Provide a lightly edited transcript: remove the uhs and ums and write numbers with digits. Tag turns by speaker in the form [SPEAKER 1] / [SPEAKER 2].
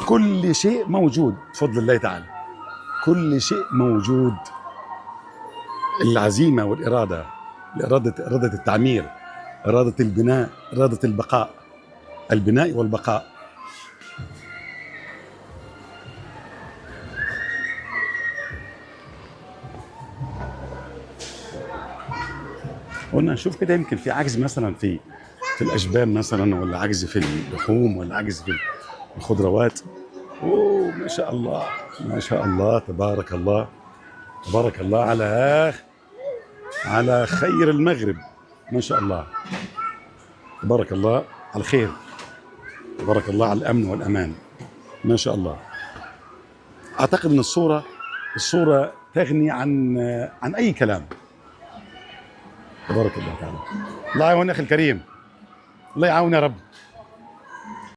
[SPEAKER 1] كل شيء موجود بفضل الله تعالى، كل شيء موجود. العزيمة والإرادة، إرادة التعمير، إرادة البناء، إرادة البقاء، البناء والبقاء. قلنا نشوف كده، يمكن في عجز مثلا في الأجبان مثلا، ولا عجز في اللحوم، ولا عجز في الخضروات. اوه ما شاء الله، ما شاء الله، تبارك الله، تبارك الله على خير المغرب. ما شاء الله، تبارك الله على الخير، تبارك الله على الأمن والأمان. ما شاء الله. أعتقد أن الصورة تغني عن أي كلام. تبارك الله تعالى. الله يعاون أخي الكريم، الله يعاون يا رب.